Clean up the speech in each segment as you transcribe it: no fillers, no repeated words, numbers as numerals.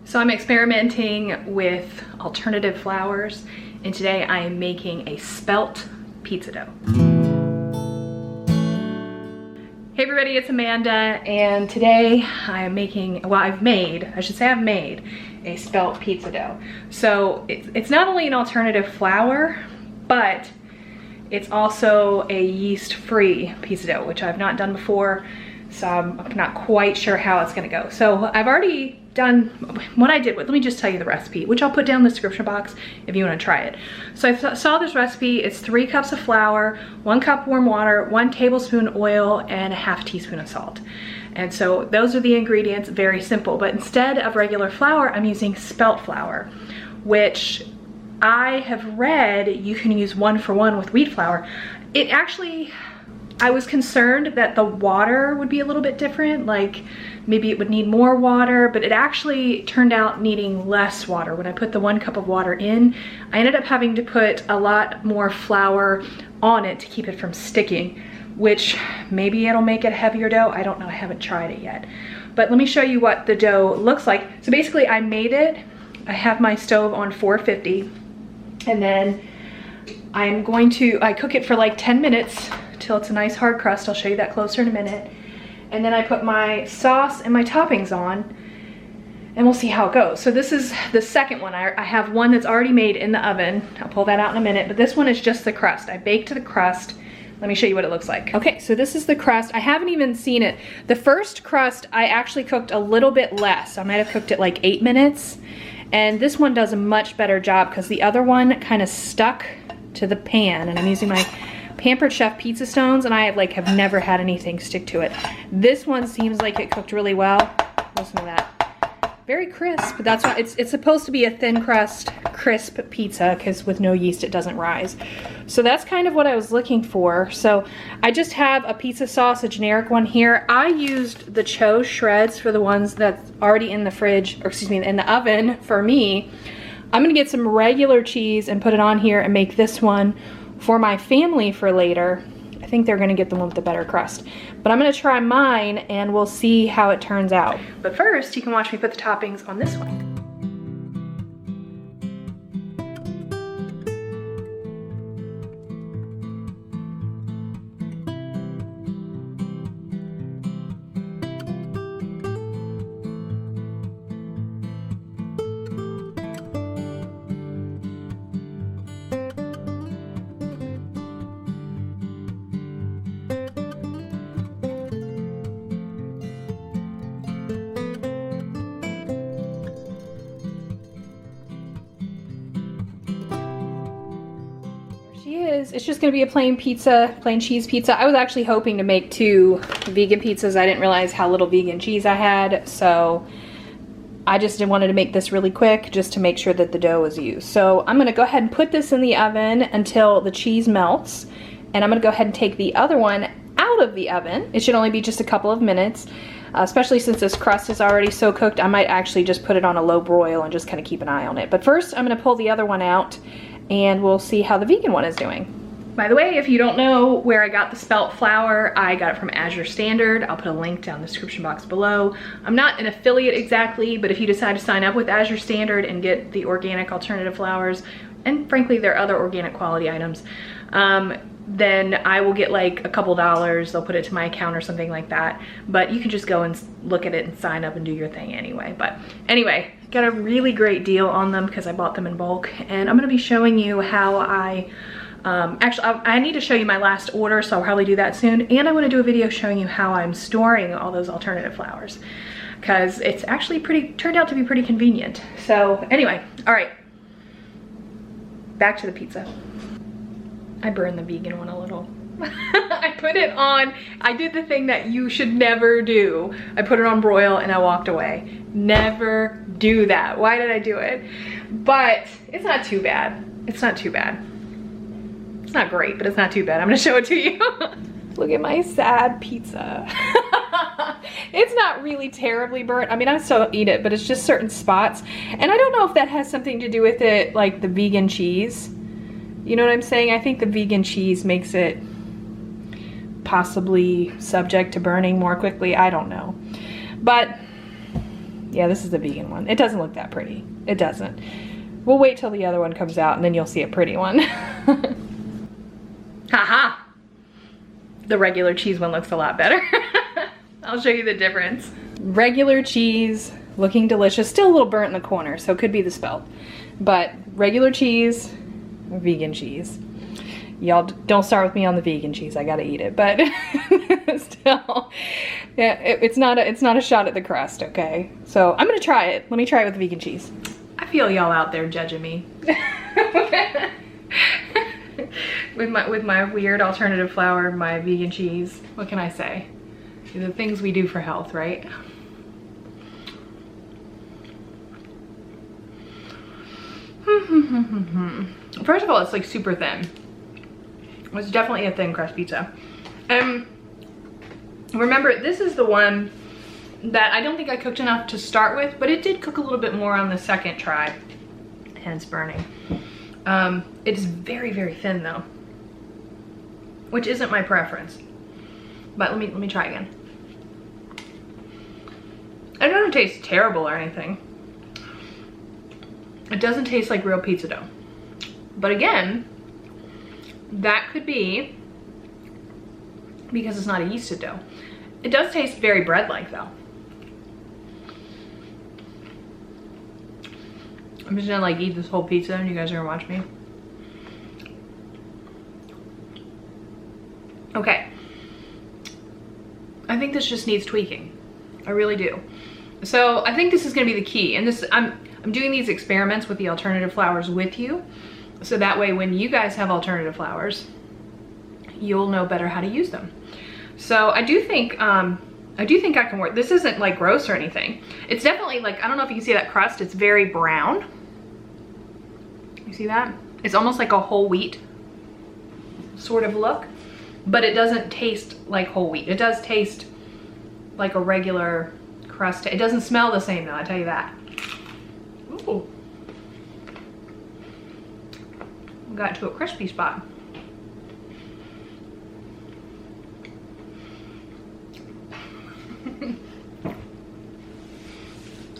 So I'm experimenting with alternative flours, and today I am making a spelt pizza dough. Hey everybody, it's Amanda, and today I am making, well, I've made a spelt pizza dough. So it's not only an alternative flour, but it's also a yeast-free pizza dough, which I've not done before, so I'm not quite sure how it's gonna go. So I've already done what I did with, let me just tell you the recipe, which I'll put down in the description box if you wanna try it. So I saw this recipe, it's 3 cups of flour, 1 cup warm water, 1 tablespoon oil, and a ½ teaspoon of salt. And so those are the ingredients, very simple. But instead of regular flour, I'm using spelt flour, which I have read you can use 1-for-1 with wheat flour. It actually, I was concerned that the water would be a little bit different, like maybe it would need more water, but it actually turned out needing less water. When I put the 1 cup of water in, I ended up having to put a lot more flour on it to keep it from sticking, which maybe it'll make it a heavier dough. I don't know, I haven't tried it yet. But let me show you what the dough looks like. So basically I made it, I have my stove on 450, and then I cook it for like 10 minutes till it's a nice hard crust. I'll show you that closer in a minute. And then I put my sauce and my toppings on, and we'll see how it goes. So this is the second one. I have one that's already made in the oven. I'll pull that out in a minute, but this one is just the crust. I baked the crust. Let me show you what it looks like. Okay, so this is the crust. I haven't even seen it. The first crust, I actually cooked a little bit less. I might have cooked it like 8 minutes. And this one does a much better job because the other one kind of stuck to the pan, and I'm using my Pampered Chef pizza stones, and I have never had anything stick to it. This one seems like it cooked really well. Listen to that. Very crisp. That's why it's supposed to be a thin crust, crisp pizza, because with no yeast it doesn't rise. So that's kind of what I was looking for. So I just have a pizza sauce, a generic one here. I used the Cho shreds for the ones that's already in the fridge, or excuse me, in the oven for me. I'm gonna get some regular cheese and put it on here and make this one for my family for later. I think they're gonna get the one with the better crust. But I'm gonna try mine and we'll see how it turns out. But first, you can watch me put the toppings on this one. It's just gonna be a plain pizza, plain cheese pizza. I was actually hoping to make 2 vegan pizzas. I didn't realize how little vegan cheese I had, so I just wanted to make this really quick just to make sure that the dough was used. So I'm gonna go ahead and put this in the oven until the cheese melts, and I'm gonna go ahead and take the other one out of the oven. It should only be just a couple of minutes, especially since this crust is already so cooked. I might actually just put it on a low broil and just kind of keep an eye on it. But first, I'm gonna pull the other one out, and we'll see how the vegan one is doing. By the way, if you don't know where I got the spelt flour, I got it from Azure Standard. I'll put a link down in the description box below. I'm not an affiliate exactly, but if you decide to sign up with Azure Standard and get the organic alternative flours, and frankly their other organic quality items, then I will get like a couple dollars. They'll put it to my account or something like that. But you can just go and look at it and sign up and do your thing anyway. But anyway, got a really great deal on them because I bought them in bulk, and I'm gonna be showing you how actually, I need to show you my last order, so I'll probably do that soon. And I want to do a video showing you how I'm storing all those alternative flours, because it's actually turned out to be pretty convenient. So anyway, all right, back to the pizza. I burned the vegan one a little. I put it on, I did the thing that you should never do. I put it on broil and I walked away. Never do that. Why did I do it? But it's not too bad. It's not too bad. It's not great, but it's not too bad. I'm gonna show it to you. Look at my sad pizza. It's not really terribly burnt. I mean, I still eat it, but it's just certain spots. And I don't know if that has something to do with it, like the vegan cheese. You know what I'm saying? I think the vegan cheese makes it possibly subject to burning more quickly. I don't know. But Yeah, this is the vegan one. It doesn't look that pretty. It doesn't. We'll wait till the other one comes out and then you'll see a pretty one. Haha! The regular cheese one looks a lot better. I'll show you the difference. Regular cheese, looking delicious. Still a little burnt in the corner, so it could be the spelt. But regular cheese, vegan cheese. Y'all don't start with me on the vegan cheese. I gotta eat it, but still, yeah, it's not a shot at the crust. Okay, so I'm gonna try it. Let me try it with the vegan cheese. I feel y'all out there judging me with my weird alternative flour, my vegan cheese. What can I say? The things we do for health, right? First of all, it's like super thin. It's definitely a thin crust pizza. Remember, this is the one that I don't think I cooked enough to start with, but it did cook a little bit more on the second try, hence burning. It is very, very thin though, which isn't my preference. But let me try again. It doesn't taste terrible or anything. It doesn't taste like real pizza dough. But again, that could be because it's not a yeasted dough. It does taste very bread-like though. I'm just gonna like eat this whole pizza and you guys are gonna watch me. Okay. I think this just needs tweaking. I really do. So I think this is gonna be the key. And this, I'm doing these experiments with the alternative flours with you. So that way when you guys have alternative flours, you'll know better how to use them. So I do think I can work. This isn't like gross or anything. It's definitely like, I don't know if you can see that crust, it's very brown. You see that? It's almost like a whole wheat sort of look, but it doesn't taste like whole wheat. It does taste like a regular crust. It doesn't smell the same though, I'll tell you that. Ooh. We got to a crispy spot.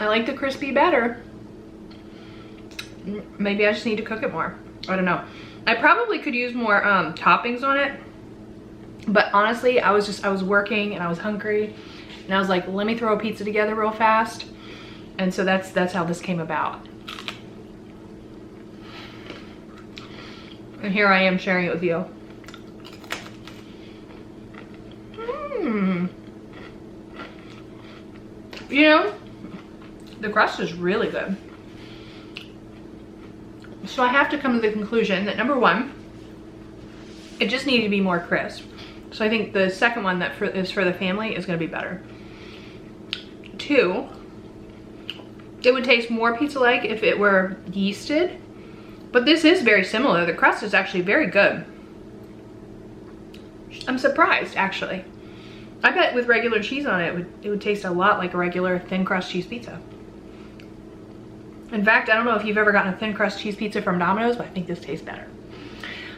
I like the crispy better. Maybe I just need to cook it more. I don't know. I probably could use more toppings on it. But honestly, I was working and I was hungry. And I was like, let me throw a pizza together real fast. And so that's how this came about. And here I am sharing it with you. You know, the crust is really good. So I have to come to the conclusion that number one, it just needed to be more crisp. So I think the second one that is for the family is gonna be better. Two, it would taste more pizza-like if it were yeasted, but this is very similar. The crust is actually very good. I'm surprised, actually. I bet with regular cheese on it, it would taste a lot like a regular thin crust cheese pizza. In fact, I don't know if you've ever gotten a thin crust cheese pizza from Domino's, but I think this tastes better.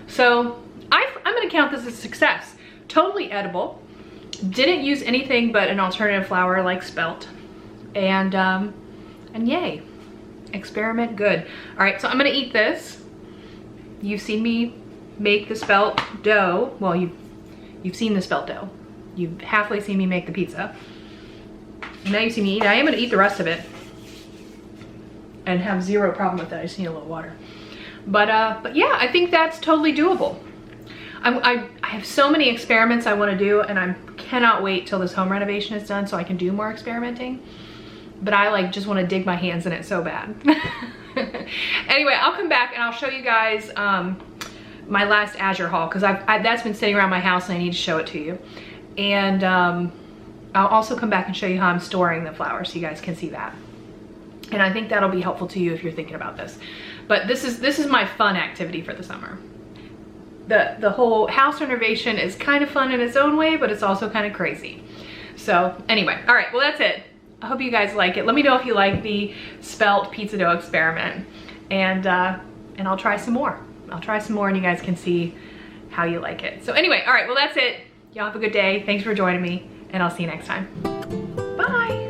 So I'm gonna count this as a success. Totally edible. Didn't use anything but an alternative flour like spelt. And yay, experiment good. All right, so I'm gonna eat this. You've seen me make the spelt dough. Well, you've seen the spelt dough. You've halfway seen me make the pizza. Now you see me eat. I am gonna eat the rest of it and have zero problem with it. I just need a little water. But yeah, I think that's totally doable. I have so many experiments I wanna do and I cannot wait till this home renovation is done so I can do more experimenting. But I like just wanna dig my hands in it so bad. Anyway, I'll come back and I'll show you guys my last Azure haul because that's been sitting around my house and I need to show it to you. And I'll also come back and show you how I'm storing the flour so you guys can see that. And I think that'll be helpful to you if you're thinking about this. But this is my fun activity for the summer. The whole house renovation is kind of fun in its own way, but it's also kind of crazy. So anyway, all right, well that's it. I hope you guys like it. Let me know if you like the spelt pizza dough experiment. And I'll try some more. I'll try some more and you guys can see how you like it. So anyway, all right, well that's it. Y'all have a good day. Thanks for joining me and I'll see you next time. Bye.